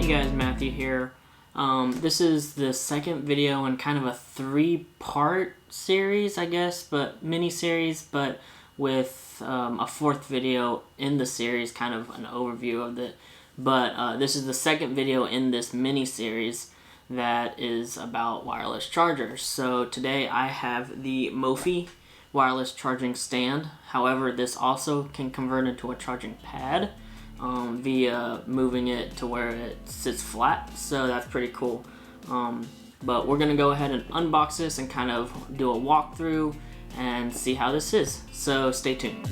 Hey guys, Matthew here. This is the second video in kind of a three-part series, I guess, but mini-series, but with a fourth video in the series, kind of an overview of it. But this is the second video in this mini-series that is about wireless chargers. So today I have the Mophie Wireless Charging Stand. However, this also can convert into a charging pad via moving it to where it sits flat, so that's pretty cool. But we're gonna go ahead and unbox this and kind of do a walkthrough and see how this is, so stay tuned.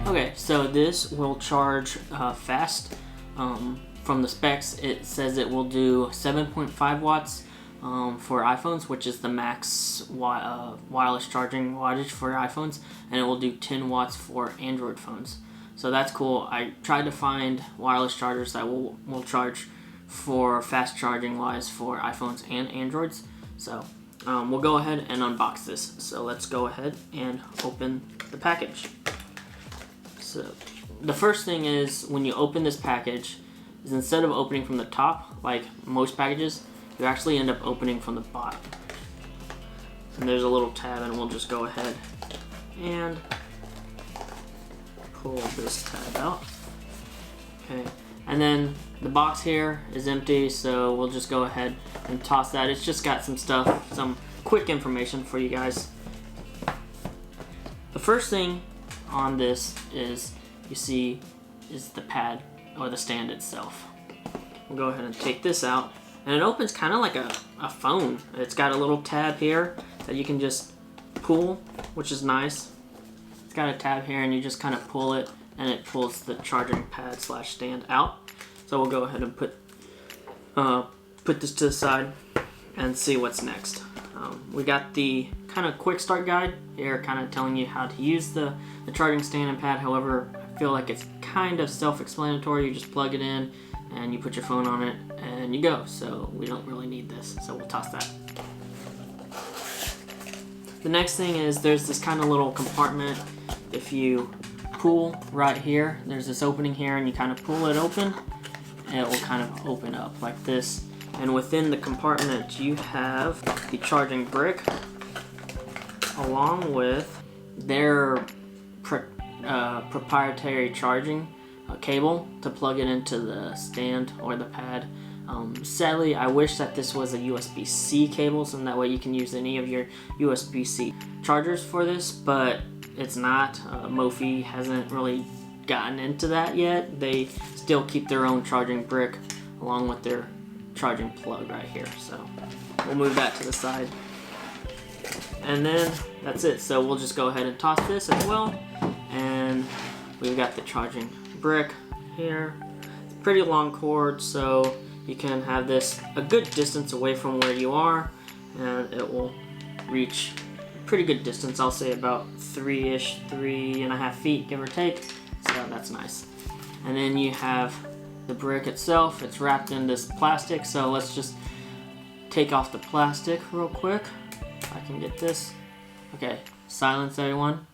Okay, so this will charge fast. From the specs, it says it will do 7.5 watts for iPhones, which is the max wireless charging wattage for iPhones, and it will do 10 watts for Android phones. So that's cool. I tried to find wireless chargers that will charge for fast charging wise for iPhones and Androids. So we'll go ahead and unbox this. So let's go ahead and open the package. So the first thing is, when you open this package, is instead of opening from the top like most packages, you actually end up opening from the bottom. And there's a little tab, and we'll just go ahead and pull this tab out. Okay, and then the box here is empty, so we'll just go ahead and toss that. It's just got some stuff, some quick information for you guys. The first thing on this is, you see, is the pad or the stand itself. We'll go ahead and take this out, and it opens kind of like a phone. It's got a little tab here that you can just pull, which is nice. It's got a tab here, and you just kind of pull it, and it pulls the charging pad slash stand out. So we'll go ahead and put this to the side and see what's next. We got the kind of quick start guide here, kind of telling you how to use the charging stand and pad. However, I feel like it's kind of self-explanatory. You just plug it in and you put your phone on it and you go. So we don't really need this, so we'll toss that. The next thing is, there's this kind of little compartment. If you pull right here, there's this opening here, and you kind of pull it open, and it will kind of open up like this. And within the compartment, you have the charging brick along with their proprietary charging cable to plug it into the stand or the pad. Sadly, I wish that this was a USB-C cable, so that way you can use any of your USB-C chargers for this, but it's not. Mophie hasn't really gotten into that yet. They still keep their own charging brick along with their charging plug right here, so we'll move that to the side. And then that's it. So we'll just go ahead and toss this as well, and we've got the charging brick here. It's a pretty long cord, so you can have this a good distance away from where you are, and it will reach a pretty good distance. I'll say about 3.5 feet, give or take, so that's nice. And then you have the brick itself. It's wrapped in this plastic, so let's just take off the plastic real quick. If I can get this. Okay, silence everyone.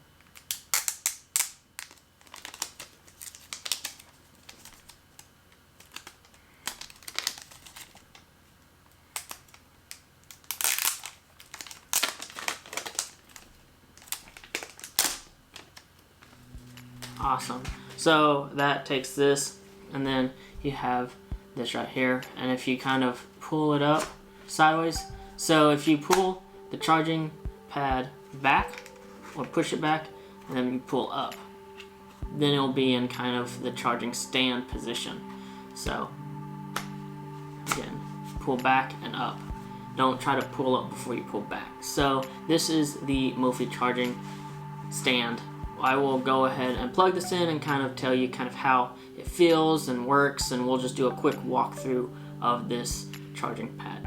Awesome. So that takes this, and then you have this right here, and if you kind of pull it up sideways, so if you pull the charging pad back or push it back and then you pull up, then it'll be in kind of the charging stand position. So again, pull back and up. Don't try to pull up before you pull back. So this is the Mophie charging stand. I will go ahead and plug this in and kind of tell you kind of how it feels and works, and we'll just do a quick walkthrough of this charging pad.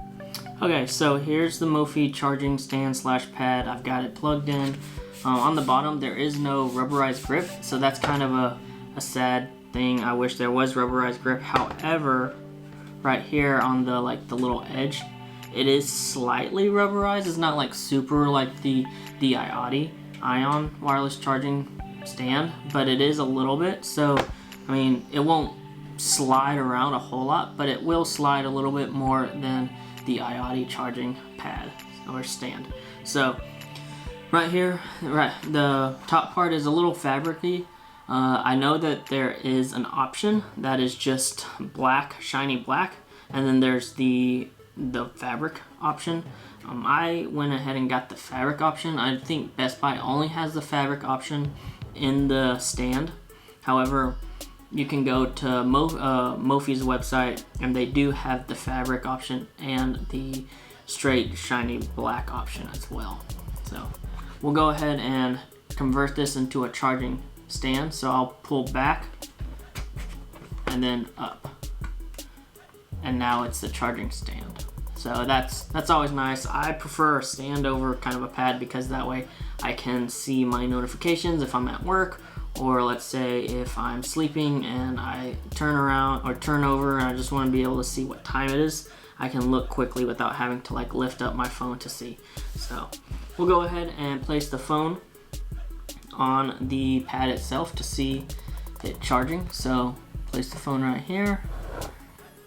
Okay, so here's the Mophie charging stand slash pad. I've got it plugged in. On the bottom, there is no rubberized grip, so that's kind of a sad thing. I wish there was rubberized grip. However, right here on the little edge, It is slightly rubberized. It's not like super like the Ion wireless charging stand, but it is a little bit. So I mean, it won't slide around a whole lot, but it will slide a little bit more than the IoT charging pad or stand. So right here, the top part is a little fabricy. I know that there is an option that is just black, shiny black, and then there's the fabric option. I went ahead and got the fabric option. I think Best Buy only has the fabric option in the stand. However, you can go to Mophie's website, and they do have the fabric option and the straight shiny black option as well. So we'll go ahead and convert this into a charging stand. So I'll pull back and then up, and now it's the charging stand. So that's always nice. I prefer a stand over kind of a pad, because that way I can see my notifications if I'm at work, or let's say if I'm sleeping and I turn around or turn over and I just want to be able to see what time it is. I can look quickly without having to like lift up my phone to see. So we'll go ahead and place the phone on the pad itself to see it charging. So place the phone right here,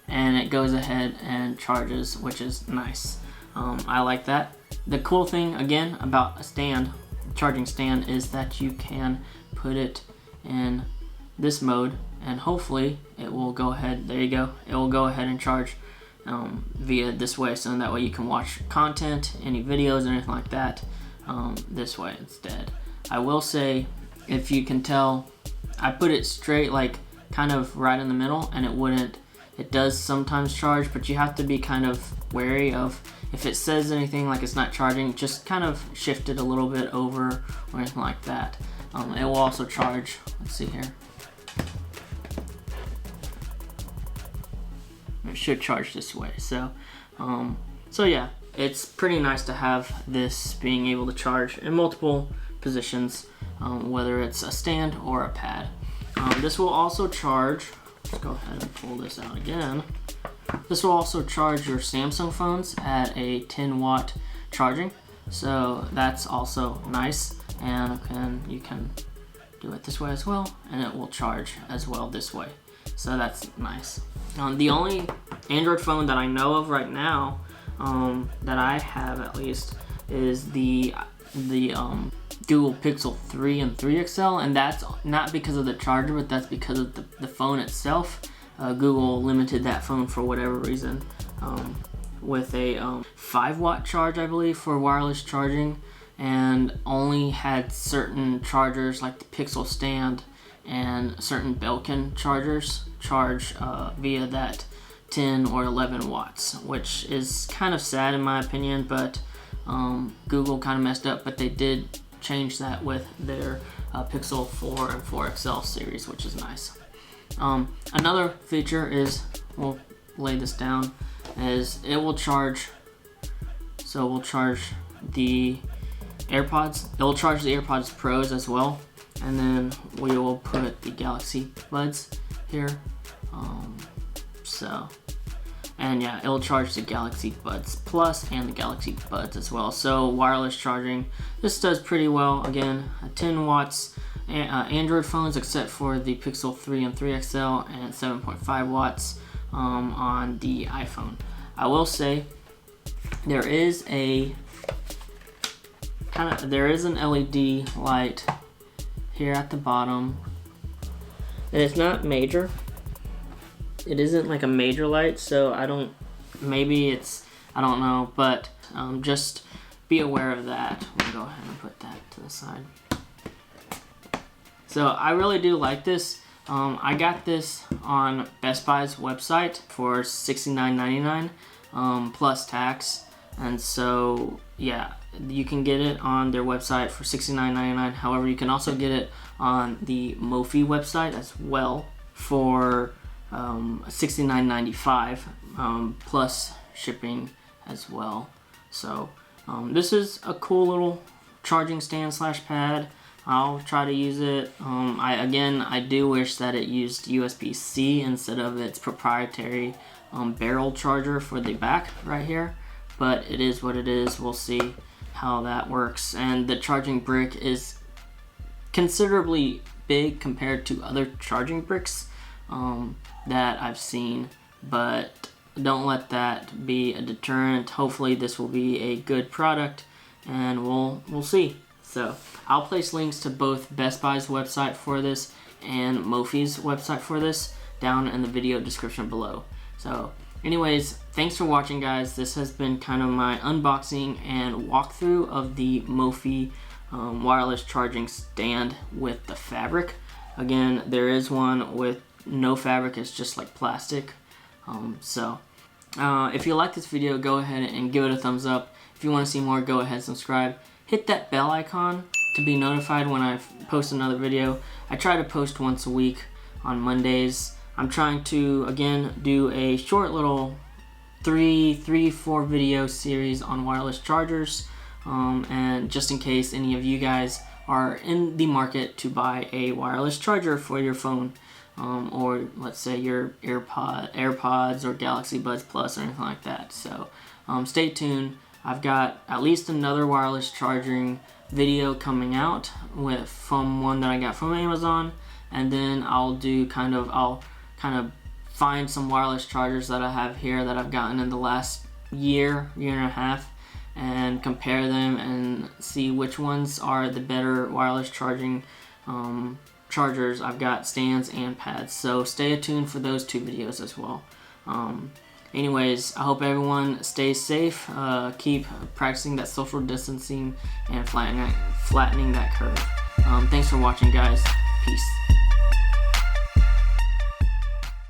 and it goes ahead and charges, which is nice. I like that. The cool thing again about a charging stand, is that you can put it in this mode, and hopefully it will go ahead, there you go, it will go ahead and charge via this way, so that way you can watch content, any videos or anything like that, this way instead. I will say, if you can tell, I put it straight, like kind of right in the middle, and it does sometimes charge, but you have to be kind of wary of, if it says anything like it's not charging, just kind of shift it a little bit over or anything like that. It will also charge, let's see here. It should charge this way. So yeah, it's pretty nice to have this being able to charge in multiple positions, whether it's a stand or a pad. This will also charge, let's go ahead and pull this out again. This will also charge your Samsung phones at a 10-watt charging. So that's also nice. And you can do it this way as well, and it will charge as well this way. So that's nice. The only Android phone that I know of right now, that I have at least, is the Google Pixel 3 and 3 XL, and that's not because of the charger, but that's because of the phone itself. Google limited that phone for whatever reason, with a 5-watt charge, I believe, for wireless charging, and only had certain chargers like the Pixel stand and certain Belkin chargers charge via that 10 or 11 watts, which is kind of sad in my opinion, but Google kind of messed up, but they did change that with their Pixel 4 and 4 XL series, which is nice. Another feature is, we'll lay this down, is it will charge, so we'll charge the AirPods. It will charge the AirPods Pros as well, and then we will put the Galaxy Buds here. And yeah, it will charge the Galaxy Buds Plus and the Galaxy Buds as well. So wireless charging, this does pretty well. Again, 10 watts. Android phones, except for the Pixel 3 and 3 XL, and 7.5 watts on the iPhone. I will say there is an LED light here at the bottom, and it's not major. It isn't like a major light, so I don't know, but just be aware of that. We'll go ahead and put that to the side. So I really do like this. I got this on Best Buy's website for $69.99 plus tax, and so yeah, you can get it on their website for $69.99. However, you can also get it on the Mophie website as well for $69.95 plus shipping as well. So this is a cool little charging stand slash pad. I'll try to use it. I do wish that it used USB-C instead of its proprietary barrel charger for the back right here. but it is what it is. We'll see how that works. And the charging brick is considerably big compared to other charging bricks that I've seen, but don't let that be a deterrent. Hopefully this will be a good product, and we'll see. So I'll place links to both Best Buy's website for this and Mophie's website for this down in the video description below. So anyways, thanks for watching, guys. This has been kind of my unboxing and walkthrough of the Mophie wireless charging stand with the fabric. Again, there is one with no fabric, it's just like plastic. If you like this video, go ahead and give it a thumbs up. If you want to see more, go ahead and subscribe. Hit that bell icon to be notified when I post another video. I try to post once a week on Mondays. I'm trying to, again, do a short little 4 video series on wireless chargers. And just in case any of you guys are in the market to buy a wireless charger for your phone, or let's say your AirPods or Galaxy Buds Plus or anything like that. So stay tuned. I've got at least another wireless charging video coming out from one that I got from Amazon, and then I'll kind of find some wireless chargers that I have here that I've gotten in the last year and a half, and compare them and see which ones are the better wireless charging chargers. I've got stands and pads, so stay tuned for those 2 videos as well. Anyways, I hope everyone stays safe, keep practicing that social distancing and flattening that curve. Thanks for watching, guys. Peace.